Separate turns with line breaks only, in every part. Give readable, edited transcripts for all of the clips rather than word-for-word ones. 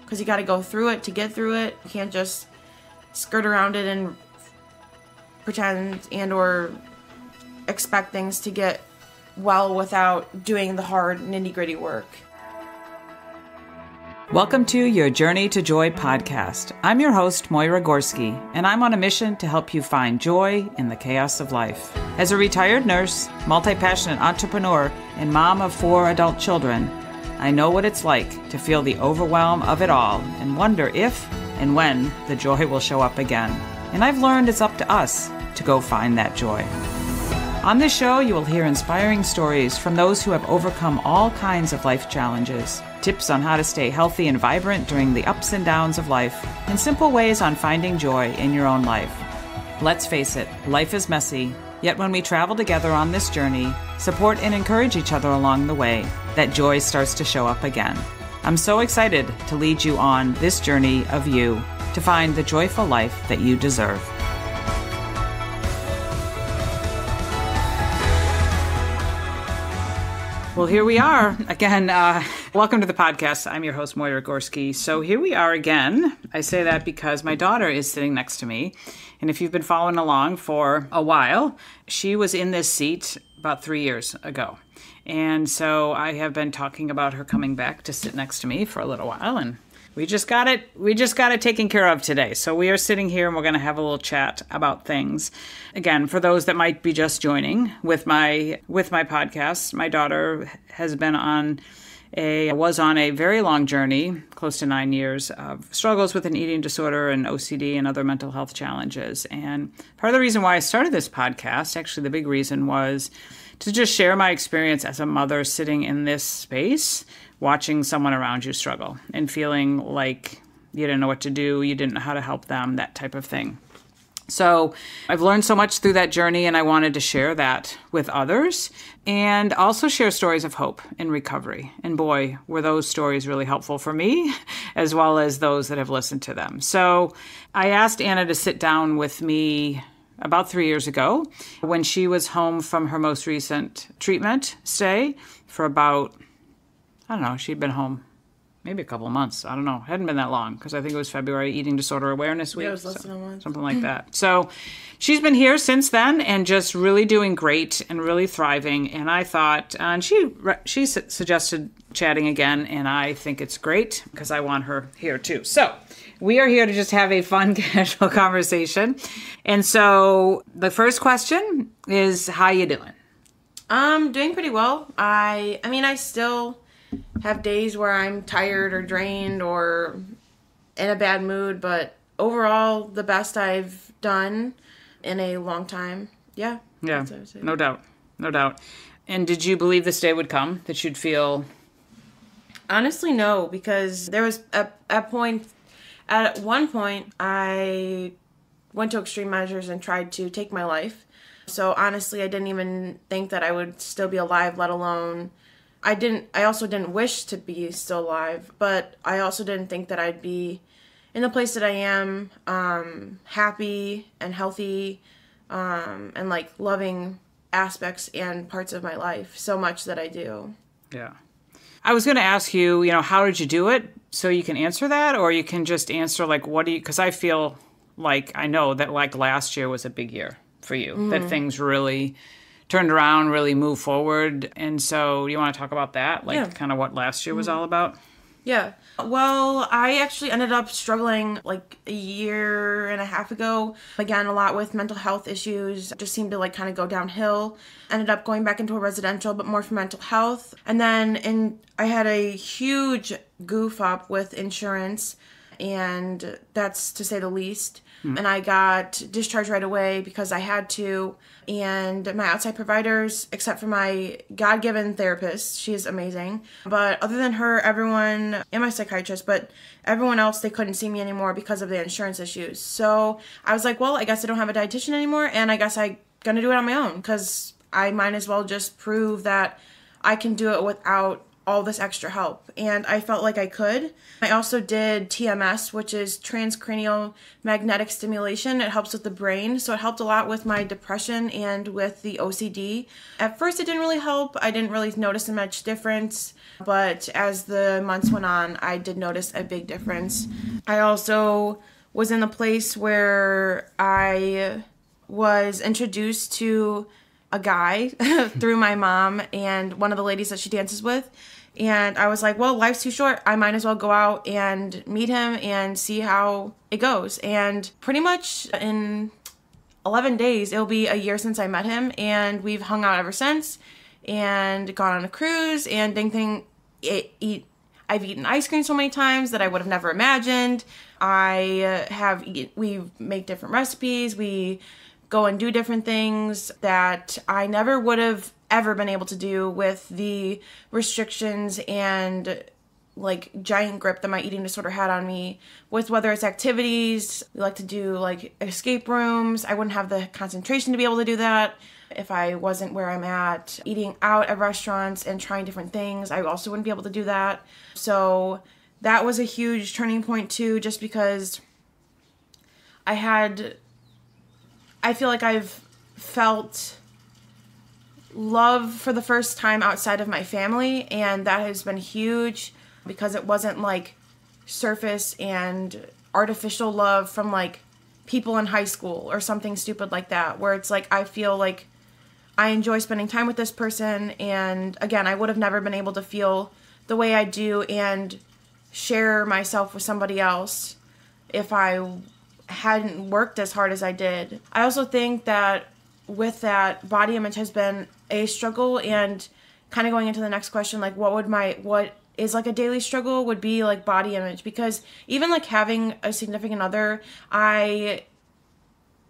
because you got to go through it to get through it. You can't just skirt around it and pretend and or expect things to get well without doing the hard nitty-gritty work.
Welcome to your Journey to Joy podcast. I'm your host, Moira Gorski, and I'm on a mission to help you find joy in the chaos of life. As a retired nurse, multi-passionate entrepreneur, and mom of 4 adult children, I know what it's like to feel the overwhelm of it all and wonder if and when the joy will show up again. And I've learned it's up to us to go find that joy. On this show, you will hear inspiring stories from those who have overcome all kinds of life challenges, tips on how to stay healthy and vibrant during the ups and downs of life, and simple ways on finding joy in your own life. Let's face it, life is messy, yet when we travel together on this journey, support and encourage each other along the way, that joy starts to show up again. I'm so excited to lead you on this journey of you to find the joyful life that you deserve. Well, here we are again. Welcome to the podcast. I'm your host, Moira Gorski. So here we are again. I say that because my daughter is sitting next to me. And if you've been following along for a while, she was in this seat about 3 years ago. And so I have been talking about her coming back to sit next to me for a little while. And we just got it taken care of today. So we are sitting here and we're going to have a little chat about things. Again, for those that might be just joining with my podcast, my daughter was on a very long journey, close to 9 years, of struggles with an eating disorder and OCD and other mental health challenges. And part of the reason why I started this podcast, actually the big reason, was to just share my experience as a mother sitting in this space, watching someone around you struggle and feeling like you didn't know what to do, you didn't know how to help them, that type of thing. So I've learned so much through that journey, and I wanted to share that with others and also share stories of hope and recovery. And boy, were those stories really helpful for me, as well as those that have listened to them. So I asked Anna to sit down with me about 3 years ago when she was home from her most recent treatment stay for about, I don't know, she'd been home maybe a couple of months. I don't know. It hadn't been that long because I think it was February Eating Disorder Awareness Week.
Yeah, it was less than a month.
Something like that. So she's been here since then and just really doing great and really thriving. And I thought, and she suggested chatting again, and I think it's great because I want her here too. So we are here to just have a fun, casual conversation. And so the first question is, how you doing?
Doing pretty well. I mean, I still have days where I'm tired or drained or in a bad mood, but overall, the best I've done in a long time. Yeah.
Yeah, no doubt. No doubt. And did you believe this day would come, that you'd feel...
Honestly, no, because there was at one point, I went to extreme measures and tried to take my life. So honestly, I didn't even think that I would still be alive, let alone... I also didn't wish to be still alive, but I also didn't think that I'd be in the place that I am, happy and healthy, and like loving aspects and parts of my life so much that I do.
Yeah. I was going to ask you, how did you do it? So you can answer that, or you can just answer like, because I feel like I know that like last year was a big year for you, that things really turned around, really moved forward. And so you want to talk about that? Kind of what last year was all about?
Yeah. Well, I actually ended up struggling like a year and a half ago. Again, a lot with mental health issues. Just seemed to like kind of go downhill. Ended up going back into a residential, but more for mental health. And then I had a huge goof up with insurance, and that's to say the least. And I got discharged right away because I had to. And my outside providers, except for my God-given therapist, she is amazing. But other than her, everyone, and my psychiatrist, but everyone else, they couldn't see me anymore because of the insurance issues. So I was like, well, I guess I don't have a dietitian anymore, and I guess I'm going to do it on my own because I might as well just prove that I can do it without all this extra help. And I felt like I could. I also did TMS, which is transcranial magnetic stimulation. It helps with the brain. So it helped a lot with my depression and with the OCD. At first, it didn't really help. I didn't really notice a much difference. But as the months went on, I did notice a big difference. I also was in a place where I was introduced to a guy through my mom and one of the ladies that she dances with. And I was like, well, life's too short. I might as well go out and meet him and see how it goes. And pretty much in 11 days, it'll be a year since I met him. And we've hung out ever since and gone on a cruise and I've eaten ice cream so many times that I would have never imagined. We make different recipes. We go and do different things that I never would have ever been able to do with the restrictions and like giant grip that my eating disorder had on me. With whether it's activities, we like to do like escape rooms. I wouldn't have the concentration to be able to do that if I wasn't where I'm at. Eating out at restaurants and trying different things, I also wouldn't be able to do that. So that was a huge turning point too, just because I feel like I've felt love for the first time outside of my family, and that has been huge because it wasn't like surface and artificial love from like people in high school or something stupid like that, where it's like I feel like I enjoy spending time with this person, and again, I would have never been able to feel the way I do and share myself with somebody else if I hadn't worked as hard as I did. I also think that with that, body image has been a struggle, and kind of going into the next question, like what is like a daily struggle would be like body image, because even like having a significant other, I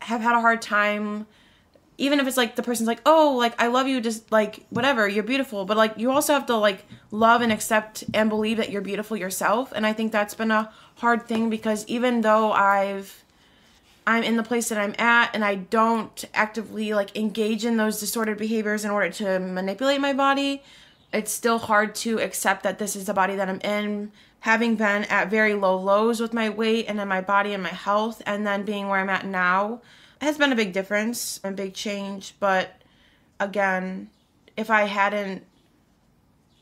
have had a hard time, even if it's like the person's like, oh, like I love you, just like whatever, you're beautiful, but like you also have to like love and accept and believe that you're beautiful yourself. And I think that's been a hard thing, because even though I'm in the place that I'm at and I don't actively like engage in those distorted behaviors in order to manipulate my body, it's still hard to accept that this is the body that I'm in. Having been at very low lows with my weight and in my body and my health, and then being where I'm at now has been a big difference and big change. But again, if I hadn't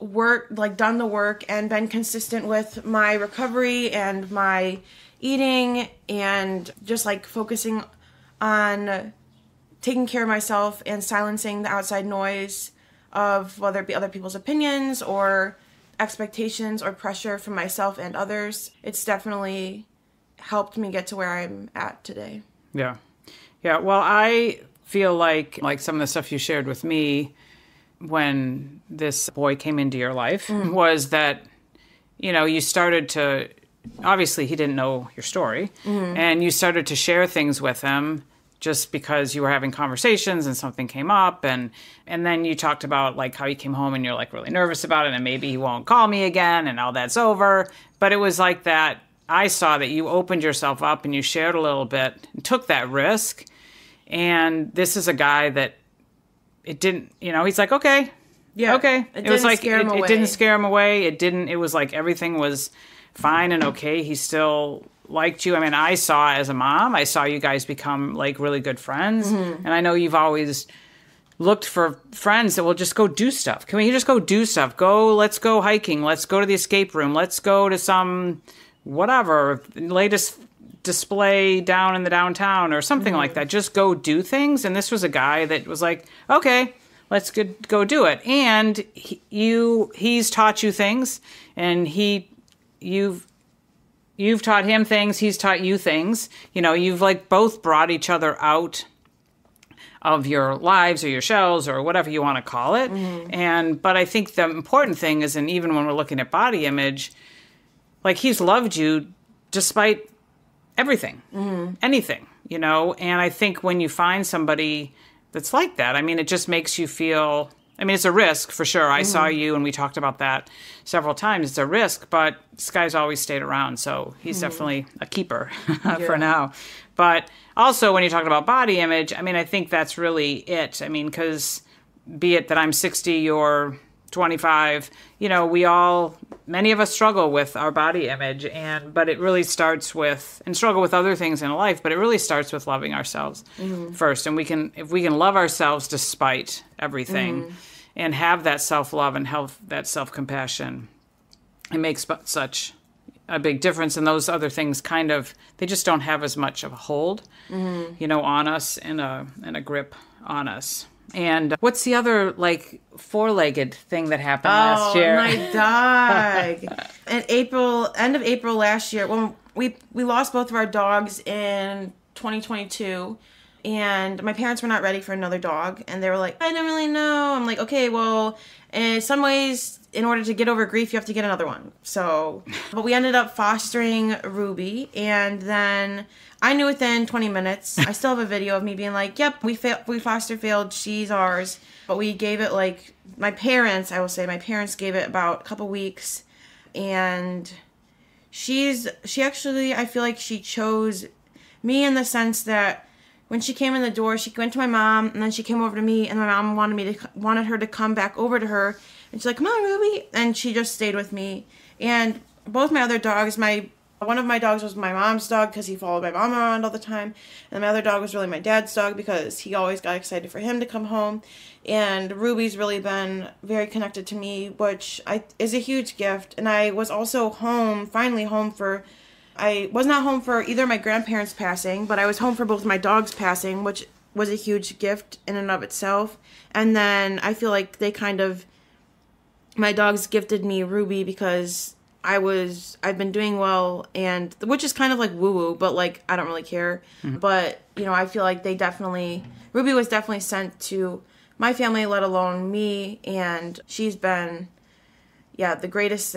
done the work and been consistent with my recovery and my eating and just like focusing on taking care of myself and silencing the outside noise of whether it be other people's opinions or expectations or pressure from myself and others, it's definitely helped me get to where I'm at today.
Yeah. Well, I feel like some of the stuff you shared with me when this boy came into your life was that, you started to, obviously he didn't know your story, and you started to share things with him just because you were having conversations and something came up, and then you talked about like how you came home and you're like really nervous about it and maybe he won't call me again and all that's over. But it was like that I saw that you opened yourself up and you shared a little bit and took that risk. And this is a guy that it didn't, he's like, okay. Yeah. Okay. It was like, it didn't scare him away. It was like everything was fine and okay. He still liked you. I mean, I saw as a mom, I saw you guys become like really good friends. And I know you've always looked for friends that will just go do stuff. Can we just go do stuff? Let's go hiking. Let's go to the escape room. Let's go to some whatever, latest display down in the downtown or something like that. Just go do things. And this was a guy that was like, okay, let's go do it. And he's taught you things, and you've taught him things. He's taught you things. You've like both brought each other out of your lives or your shells or whatever you want to call it. But I think the important thing is, and even when we're looking at body image, like he's loved you despite everything, anything, and I think when you find somebody that's like that, I mean, it just makes you feel, I mean, it's a risk for sure. I saw you and we talked about that several times. It's a risk, but this guy's always stayed around. So he's definitely a keeper for now. But also when you talk about body image, I mean, I think that's really it. I mean, because be it that I'm 60, you're 25, many of us struggle with our body image, but it really starts with, and struggle with other things in life, but it really starts with loving ourselves first. And if we can love ourselves despite everything and have that self-love and have that self-compassion, it makes such a big difference. And those other things they just don't have as much of a hold, on us and a grip on us. And what's the other, four-legged thing that happened last year?
Oh, my dog. End of April last year, when we lost both of our dogs in 2022, and my parents were not ready for another dog, and they were like, I don't really know. I'm like, okay, well, in some ways, in order to get over grief, you have to get another one. But we ended up fostering Ruby, and then I knew within 20 minutes. I still have a video of me being like, yep, we foster failed, she's ours. But we gave it my parents gave it about a couple weeks, and she actually, I feel like she chose me in the sense that when she came in the door, she went to my mom, and then she came over to me, and my mom wanted her to come back over to her, and she's like, come on, Ruby, and she just stayed with me. And both my other dogs, one of my dogs was my mom's dog because he followed my mom around all the time, and my other dog was really my dad's dog because he always got excited for him to come home. And Ruby's really been very connected to me, which is a huge gift. And I was also finally home I was not home for either my grandparents passing, but I was home for both my dogs passing, which was a huge gift in and of itself. And then I feel like my dogs gifted me Ruby because I've been doing well, and which is kind of like woo-woo, but I don't really care. But, I feel like Ruby was definitely sent to my family, let alone me, and she's been, the greatest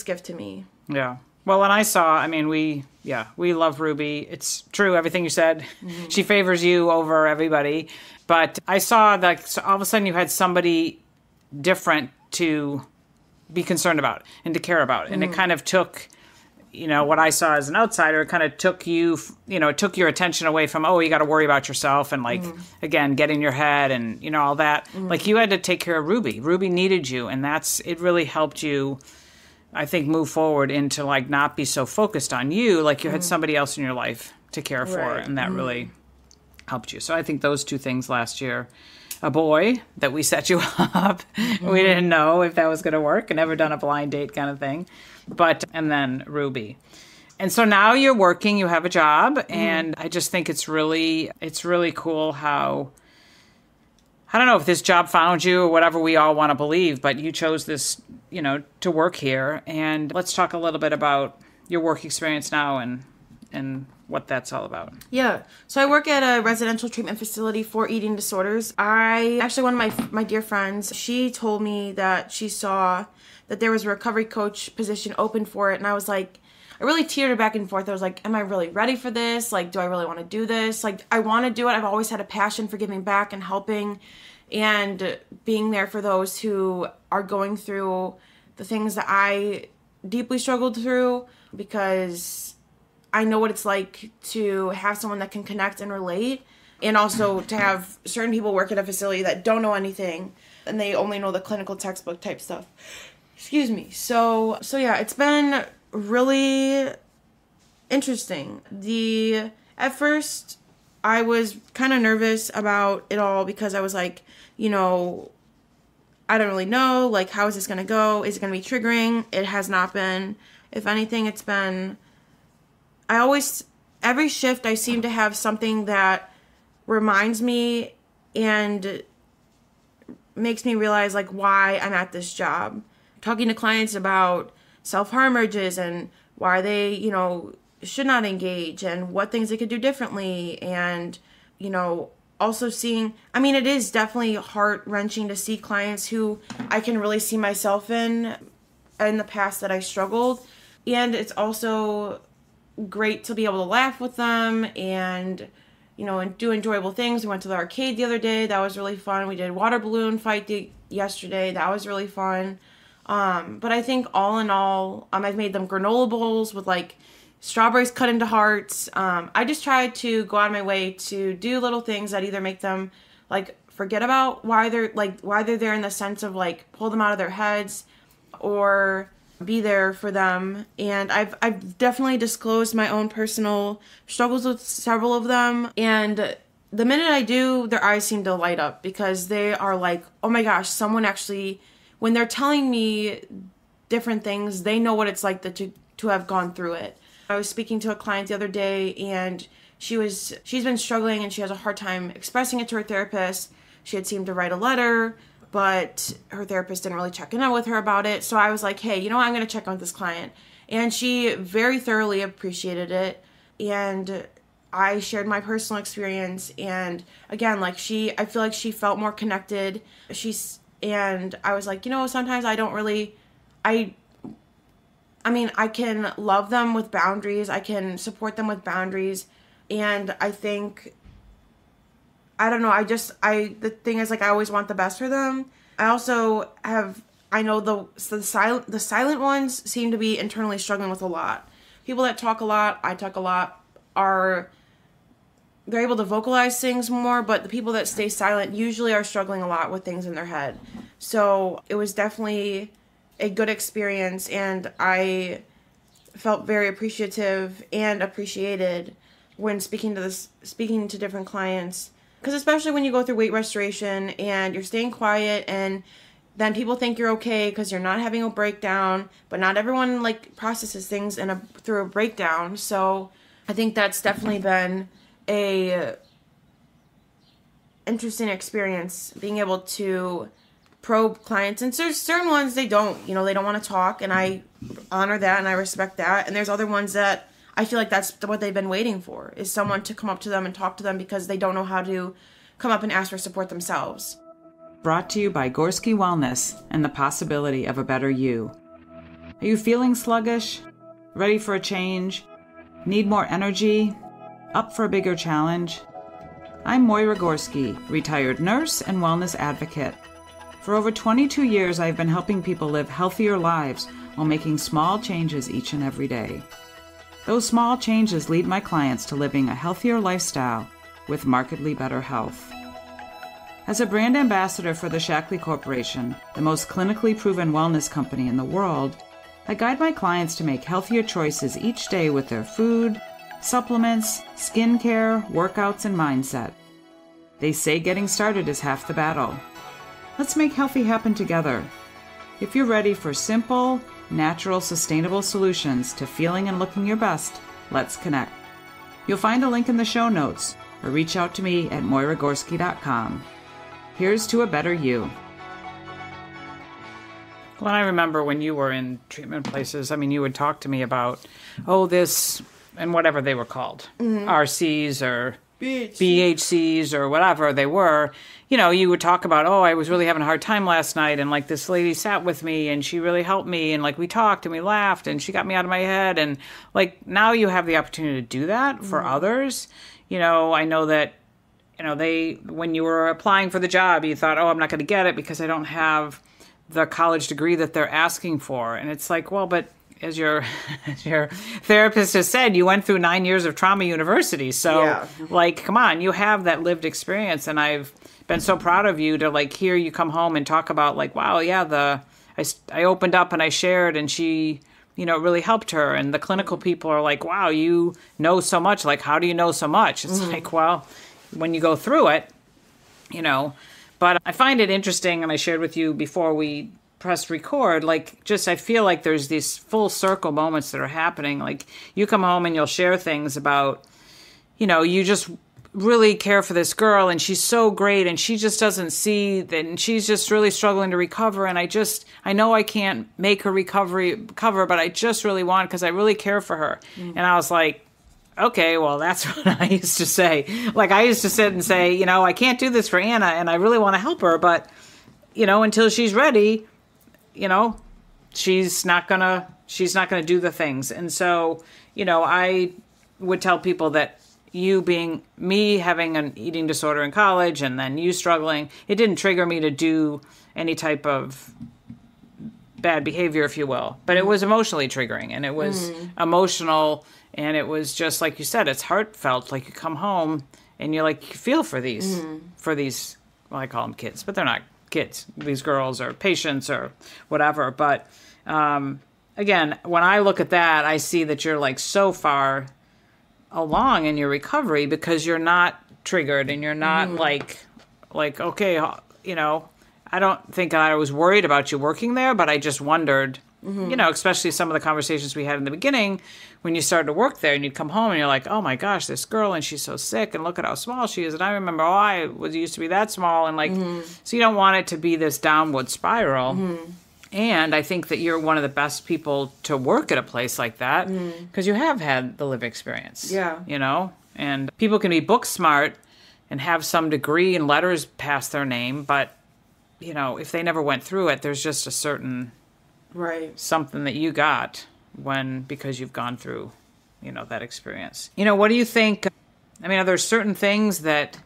gift to me.
Yeah. Well, and we love Ruby. It's true, everything you said. She favors you over everybody. But I saw that all of a sudden you had somebody different to be concerned about and to care about. And it kind of took, what I saw as an outsider, it kind of took took your attention away from, you got to worry about yourself and again, get in your head and, all that. You had to take care of Ruby. Ruby needed you. And it really helped you, I think, move forward into not be so focused on you. You had somebody else in your life to care for.
Right.
And that really helped you. So I think those two things last year, a boy that we set you up. We didn't know if that was going to work. Never done a blind date kind of thing. And then Ruby. And so now you're working, you have a job. And I just think it's really cool how, I don't know if this job found you or whatever we all want to believe, but you chose this, to work here. And let's talk a little bit about your work experience now and what that's all about.
Yeah. So I work at a residential treatment facility for eating disorders. One of my dear friends, she told me that she saw that there was a recovery coach position open for it. And I was like, I really teetered back and forth. I was like, am I really ready for this? Do I really want to do this? I want to do it. I've always had a passion for giving back and helping and being there for those who are going through the things that I deeply struggled through, because I know what it's like to have someone that can connect and relate, and also to have certain people work at a facility that don't know anything and they only know the clinical textbook type stuff. Excuse me. So yeah, it's been really interesting. At first I was kind of nervous about it all because I was like, I don't really know, how is this going to go? Is it going to be triggering? It has not been. If anything, it's been, every shift I seem to have something that reminds me and makes me realize why I'm at this job. Talking to clients about self-harm urges and why they, should not engage and what things they could do differently. And, also seeing, it is definitely heart-wrenching to see clients who I can really see myself in the past that I struggled. And it's also great to be able to laugh with them and, and do enjoyable things. We went to the arcade the other day. That was really fun. We did water balloon fight yesterday. That was really fun. But I think all in all, I've made them granola bowls with strawberries cut into hearts. I just try to go out of my way to do little things that either make them forget about why they're there, in the sense of like pull them out of their heads or be there for them. And I've definitely disclosed my own personal struggles with several of them, and the minute I do, their eyes seem to light up, because they are like, oh my gosh, someone actually, when they're telling me different things, they know what it's like to have gone through it. I was speaking to a client the other day, and she's been struggling, and she has a hard time expressing it to her therapist. She had seemed to write a letter, but her therapist didn't really check in with her about it. So I was like, hey, you know what? I'm going to check on this client. And she very thoroughly appreciated it. And I shared my personal experience. And again, like I feel like she felt more connected. And I was like, you know, sometimes I don't really, I mean, I can love them with boundaries. I can support them with boundaries. And I think, I don't know, the thing is, like, I always want the best for them. I also I know the silent ones seem to be internally struggling with a lot. People that talk a lot, I talk a lot, they're able to vocalize things more, but the people that stay silent usually are struggling a lot with things in their head. So it was definitely a good experience, and I felt very appreciative and appreciated when speaking to different clients. Because especially when you go through weight restoration and you're staying quiet, and then people think you're okay because you're not having a breakdown, but not everyone like processes things through a breakdown. So I think that's definitely been a interesting experience, being able to probe clients. And there's certain ones they don't want to talk, and I honor that and I respect that. And there's other ones that I feel like that's what they've been waiting for, is someone to come up to them and talk to them, because they don't know how to come up and ask for support themselves.
Brought to you by Gorski Wellness and the possibility of a better you. Are you feeling sluggish? Ready for a change? Need more energy? Up for a bigger challenge? I'm Moira Gorski, retired nurse and wellness advocate. For over 22 years, I've been helping people live healthier lives while making small changes each and every day. Those small changes lead my clients to living a healthier lifestyle with markedly better health. As a brand ambassador for the Shaklee Corporation, the most clinically proven wellness company in the world, I guide my clients to make healthier choices each day with their food, supplements, skincare, workouts, and mindset. They say getting started is half the battle. Let's make healthy happen together. If you're ready for simple, natural, sustainable solutions to feeling and looking your best, let's connect. You'll find a link in the show notes, or reach out to me at moiragorski.com. Here's to a better you. Well, I remember when you were in treatment places, I mean, you would talk to me about, this, and whatever they were called, RCs or BHCs or whatever they were. You would talk about, I was really having a hard time last night, and like this lady sat with me and she really helped me, and like we talked and we laughed and she got me out of my head. And like now you have the opportunity to do that for others. I know that, when you were applying for the job, you thought, I'm not going to get it because I don't have the college degree that they're asking for. And it's like, well, but as your therapist has said, you went through 9 years of trauma university. So like, come on, you have that lived experience. And I've been so proud of you to like hear you come home and talk about like, wow, yeah, I opened up and I shared, and she, it really helped her. And the clinical people are like, wow, you know so much. Like, how do you know so much? It's like, well, when you go through it, but I find it interesting. And I shared with you before we press record, like, just I feel like there's these full circle moments that are happening. Like, you come home and you'll share things about, you just really care for this girl and she's so great and she just doesn't see that, and she's just really struggling to recover. And I know I can't make her recover, but I just really want, because I really care for her. And I was like, okay, well, that's what I used to say. Like, I used to sit and say, I can't do this for Anna and I really want to help her, but, until she's ready, she's not gonna do the things. And so, I would tell people that you being me having an eating disorder in college and then you struggling, it didn't trigger me to do any type of bad behavior, if you will, but it was emotionally triggering, and it was emotional, and it was just like you said, it's heartfelt. Like, you come home and you're like, you feel for these well, I call them kids, but they're not kids. These girls are patients or whatever. But again, when I look at that, I see that you're like so far along in your recovery because you're not triggered and you're not like, okay, you know, I don't think I was worried about you working there, but I just wondered, you know, especially some of the conversations we had in the beginning when you started to work there and you'd come home and you're like, oh my gosh, this girl and she's so sick and look at how small she is. And I remember, I used to be that small. And like, so you don't want it to be this downward spiral. And I think that you're one of the best people to work at a place like that because you have had the lived experience.
Yeah.
You know, and people can be book smart and have some degree and letters past their name. But, you know, if they never went through it, there's just a certain something that you got because you've gone through, you know, that experience. You know, what do you think? I mean, are there certain things that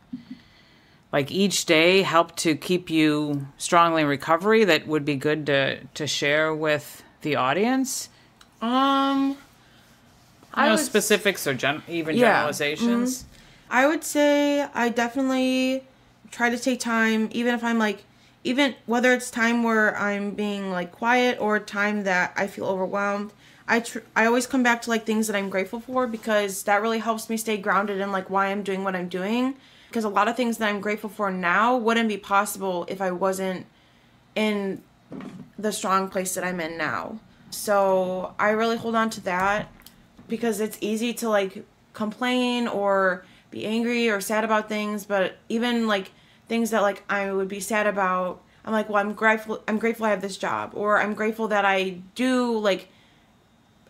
like each day help to keep you strongly in recovery that would be good to share with the audience? I know specifics or generalizations.
I would say I definitely try to take time, even if I'm like, even whether it's time where I'm being like quiet or time that I feel overwhelmed, I always come back to like things that I'm grateful for because that really helps me stay grounded in like why I'm doing what I'm doing. Because a lot of things that I'm grateful for now wouldn't be possible if I wasn't in the strong place that I'm in now. So I really hold on to that because it's easy to like complain or be angry or sad about things, but even like things that like I would be sad about, I'm like, well, I'm grateful I have this job, or I'm grateful that I do like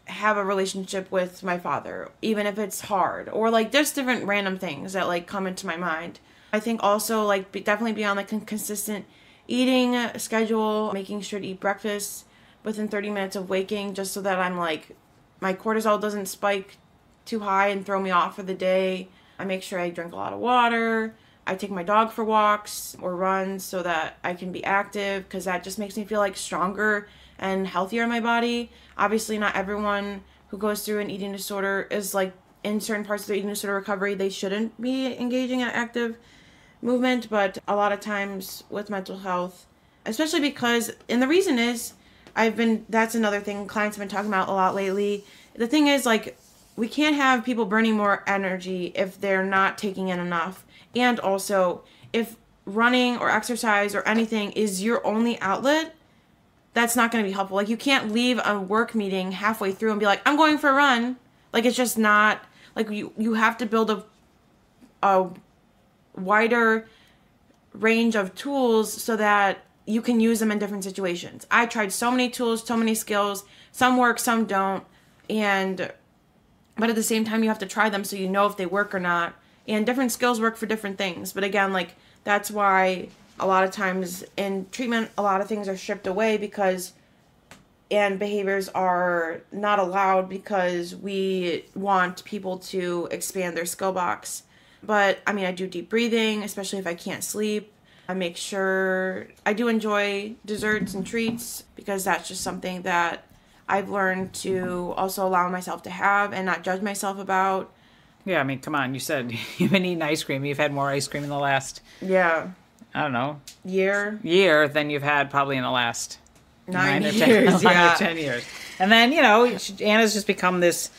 have a relationship with my father, even if it's hard, or like there's different random things that like come into my mind. I think also like definitely be on like a consistent eating schedule, making sure to eat breakfast within 30 minutes of waking, just so that I'm like, my cortisol doesn't spike too high and throw me off for the day. I make sure I drink a lot of water. I take my dog for walks or runs so that I can be active, because that just makes me feel like stronger and healthier in my body. Obviously, not everyone who goes through an eating disorder is like in certain parts of their eating disorder recovery, they shouldn't be engaging in active movement. But a lot of times with mental health, especially because, and the reason is, that's another thing clients have been talking about a lot lately. The thing is, like, we can't have people burning more energy if they're not taking in enough. And also, if running or exercise or anything is your only outlet, that's not going to be helpful. Like, you can't leave a work meeting halfway through and be like, I'm going for a run. Like, it's just not, like, you have to build a wider range of tools so that you can use them in different situations. I tried so many tools, so many skills. Some work, some don't. But at the same time, you have to try them so you know if they work or not. And different skills work for different things. But again, like, that's why a lot of times in treatment, a lot of things are stripped away and behaviors are not allowed because we want people to expand their skill box. But, I mean, I do deep breathing, especially if I can't sleep. I make sure I do enjoy desserts and treats because that's just something that I've learned to also allow myself to have and not judge myself about.
Yeah, I mean, come on. You said you've been eating ice cream. You've had more ice cream in the last, I don't know, year than you've had probably in the last 9 or 10 years. And then, you know, Anna's just become this,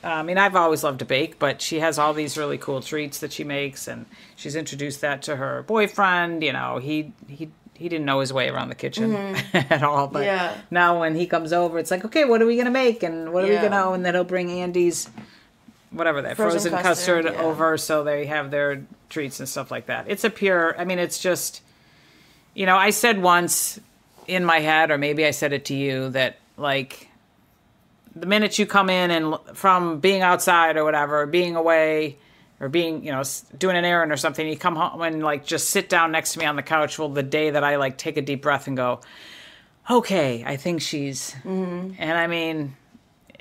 I mean, I've always loved to bake, but she has all these really cool treats that she makes, and she's introduced that to her boyfriend. You know, he didn't know his way around the kitchen at all, but now when he comes over, it's like, okay, what are we going to make? And what are we going to, and then he'll bring Andy's whatever that frozen custard over, so they have their treats and stuff like that. It's a pure, I mean, it's just, you know, I said once in my head, or maybe I said it to you, that like the minute you come in and from being outside or whatever, being away or being, you know, doing an errand or something, you come home and like just sit down next to me on the couch. Well, the day that I like take a deep breath and go, okay, I think she's, and I mean,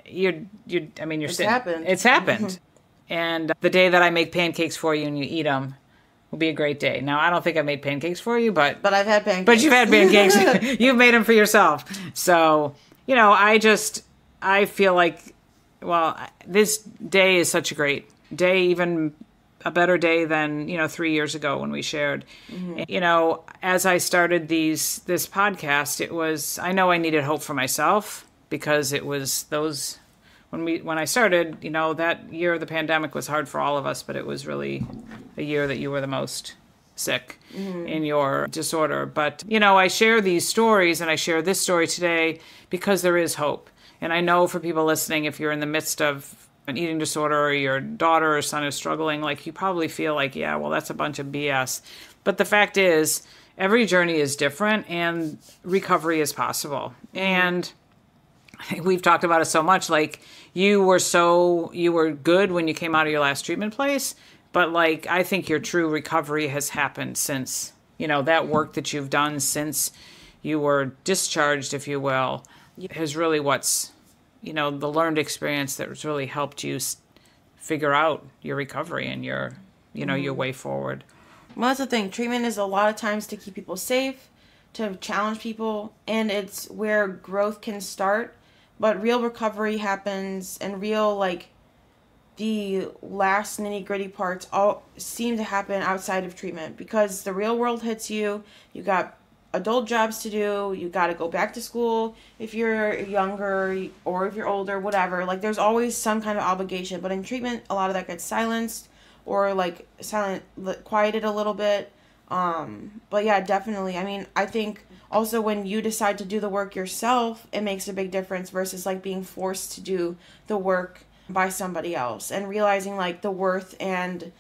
it's
happened.
It's happened. And the day that I make pancakes for you and you eat them will be a great day. Now, I don't think I made pancakes for you, but
I've had pancakes.
But you've had pancakes. You've made them for yourself. So, you know, I feel like, well, this day is such a great day. Even a better day than, 3 years ago when we shared. As I started this podcast, I know I needed hope for myself, because it was when I started, that year of the pandemic was hard for all of us, but it was really a year that you were the most sick in your disorder. But, I share these stories, and I share this story today because there is hope. And I know for people listening, if you're in the midst of an eating disorder, or your daughter or son is struggling, like, you probably feel like, yeah, well, that's a bunch of BS. But the fact is, every journey is different, and recovery is possible. And we've talked about it so much, like, you were good when you came out of your last treatment place, but, like, I think your true recovery has happened since, that work that you've done since you were discharged, if you will, has really what's, the learned experience that has really helped you figure out your recovery and your, your way forward.
Well, that's the thing. Treatment is a lot of times to keep people safe, to challenge people, and it's where growth can start. But real recovery happens, and real, like, the last nitty-gritty parts all seem to happen outside of treatment, because the real world hits you. You got adult jobs to do. You got to go back to school if you're younger, or if you're older, whatever. Like, there's always some kind of obligation. But in treatment, a lot of that gets silenced, or, like, quieted a little bit. But yeah, definitely. I mean, I think also when you decide to do the work yourself, it makes a big difference versus, like, being forced to do the work by somebody else, and realizing, like, the worth and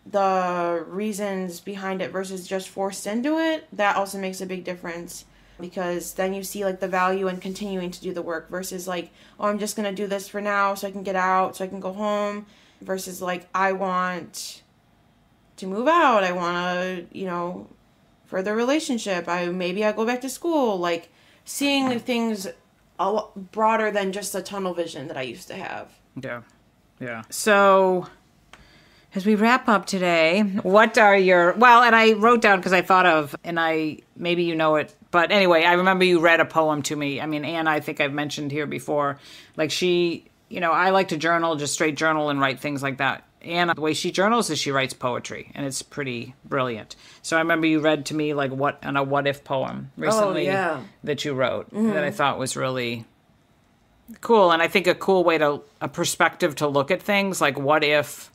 the reasons behind it versus just forced into it. That also makes a big difference, because then you see, like, the value in continuing to do the work versus, like, oh, I'm just going to do this for now so I can get out, so I can go home, versus, like, I want to move out. I want to, further relationship. Maybe I go back to school. Like, seeing things a lot broader than just a tunnel vision that I used to have.
Yeah. So, as we wrap up today, what are and I wrote down, because I thought of, and maybe you know it, but anyway, I remember you read a poem to me. I mean, Anne, I think I've mentioned here before, like, she, I like to journal, just straight journal and write things like that. And the way she journals is she writes poetry, and it's pretty brilliant. So I remember you read to me, like, a what if poem recently that you wrote that I thought was really cool. And I think a cool way a perspective to look at things, like, what if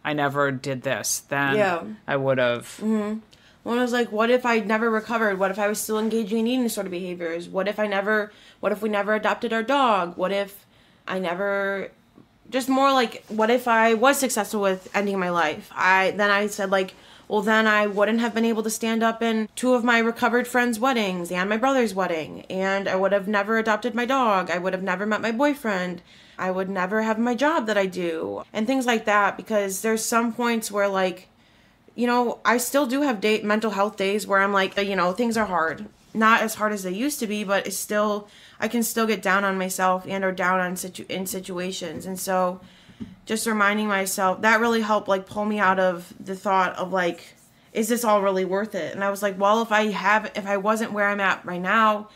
I never did this? Then I would have.
One was like, what if I never recovered? What if I was still engaging in eating disorder behaviors? What if we never adopted our dog? What if I never... Just more like, what if I was successful with ending my life? Then I said, like, well, then I wouldn't have been able to stand up in 2 of my recovered friends' weddings and my brother's wedding. And I would have never adopted my dog. I would have never met my boyfriend. I would never have my job that I do. And things like that, because there's some points where, like, I still do have mental health days where I'm like, things are hard. Not as hard as they used to be, but it's still... I can still get down on myself and or down on in situations. And so just reminding myself, that really helped, like, pull me out of the thought of, like, is this all really worth it? And I was like, well, if I wasn't where I'm at right now,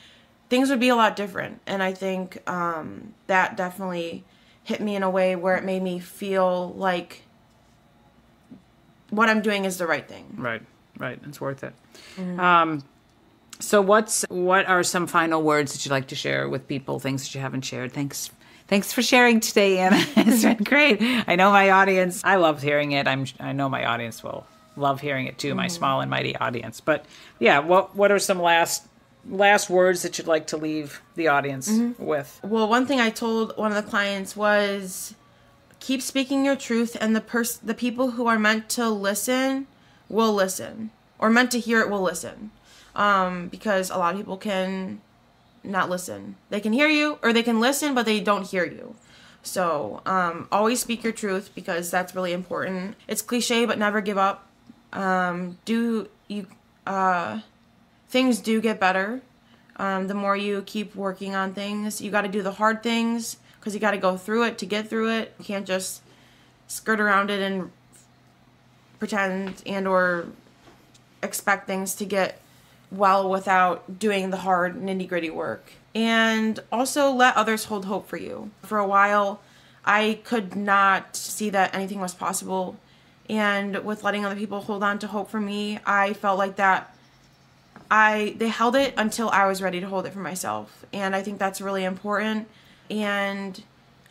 things would be a lot different. And I think that definitely hit me in a way where it made me feel like what I'm doing is the right thing.
Right. It's worth it. So what are some final words that you'd like to share with people, things that you haven't shared? Thanks for sharing today, Anna. It's been great. I know my audience, I love hearing it. I know my audience will love hearing it too, my small and mighty audience. But yeah, what are some last words that you'd like to leave the audience with?
Well, one thing I told one of the clients was, keep speaking your truth, and the people who are meant to listen will listen, or meant to hear it will listen. Because a lot of people can not listen. They can hear you, or they can listen, but they don't hear you. So, always speak your truth, because that's really important. It's cliche, but never give up. Things do get better. The more you keep working on things, you got to do the hard things, because you got to go through it to get through it. You can't just skirt around it and pretend and or expect things to get well without doing the hard nitty-gritty work. And also let others hold hope for you. For a while, I could not see that anything was possible And with letting other people hold on to hope for me, I felt like that they held it until I was ready to hold it for myself. And I think that's really important. And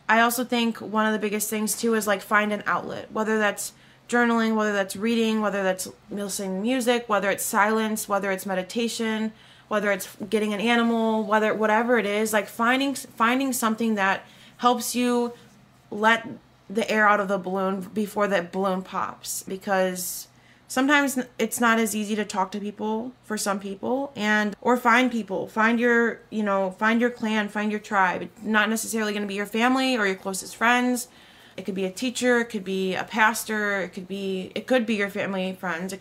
I also think one of the biggest things too is like find an outlet, whether that's journaling, whether that's reading, whether that's listening to music, whether it's silence, whether it's meditation, whether it's getting an animal, whatever it is, like finding something that helps you let the air out of the balloon before the balloon pops. Because sometimes it's not as easy to talk to people for some people, or find people, find your clan, find your tribe. It's not necessarily going to be your family or your closest friends. It could be a teacher, it could be a pastor, it could be your family, friends,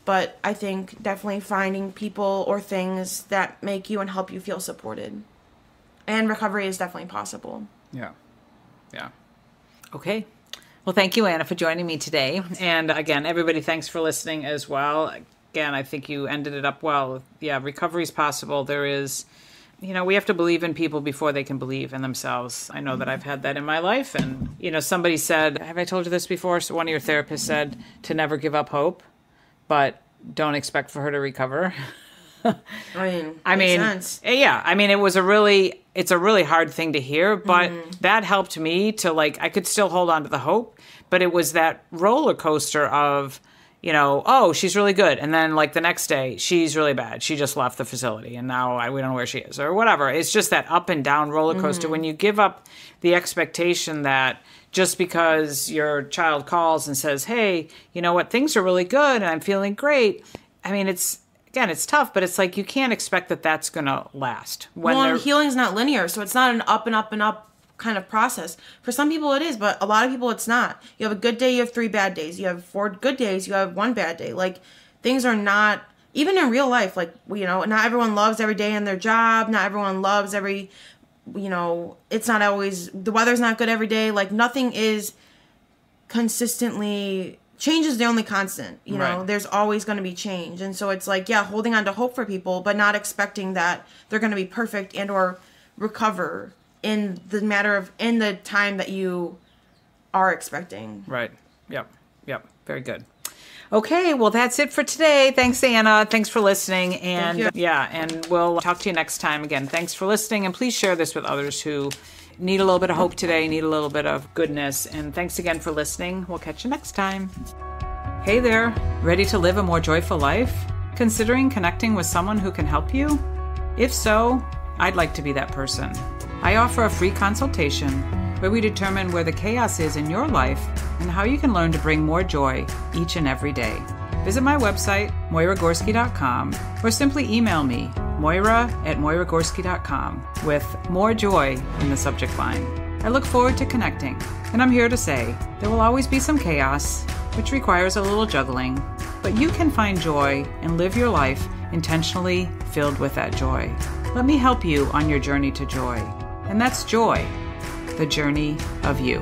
but I think definitely finding people or things that make you and help you feel supported. And recovery is definitely possible.
Yeah. Yeah. Okay. Well, thank you, Anna, for joining me today. And again, everybody, thanks for listening as well. Again, I think you ended it up well. Yeah, recovery is possible. There is, we have to believe in people before they can believe in themselves. I know that I've had that in my life. And, somebody said, have I told you this before? So one of your therapists said to never give up hope, but don't expect for her to recover.
I mean, sense.
Yeah. I mean, it's a really hard thing to hear, but that helped me to I could still hold on to the hope, but it was that roller coaster of, oh, she's really good. And then the next day she's really bad. She just left the facility and now we don't know where she is or whatever. It's just that up and down roller coaster. When you give up the expectation that just because your child calls and says, hey, you know what, things are really good and I'm feeling great. I mean, it's tough, but it's you can't expect that that's going to last.
Healing's not linear, so it's not an up and up and up kind of process. For some people it is, but a lot of people it's not. You have a good day, you have 3 bad days. You have 4 good days, you have 1 bad day. Things are not, even in real life, not everyone loves every day in their job. Not everyone loves every, it's not always, the weather's not good every day. Nothing is consistently... Change is the only constant,
Right.
There's always going to be change. And so it's holding on to hope for people, but not expecting that they're going to be perfect and or recover in the time that you are expecting.
Right. Yep. Very good. Okay. Well, that's it for today. Thanks, Anna. Thanks for listening. And
Thank you.
Yeah, and we'll talk to you next time. Again, thanks for listening. And please share this with others who need a little bit of hope today, need a little bit of goodness. And thanks again for listening. We'll catch you next time. Hey there, ready to live a more joyful life? Considering connecting with someone who can help you? If so, I'd like to be that person. I offer a free consultation where we determine where the chaos is in your life and how you can learn to bring more joy each and every day. Visit my website, moiragorski.com, or simply email me, moira@moiragorski.com, with more joy in the subject line. I look forward to connecting, and I'm here to say there will always be some chaos, which requires a little juggling, but you can find joy and live your life intentionally filled with that joy. Let me help you on your journey to joy. And that's joy, the journey of you.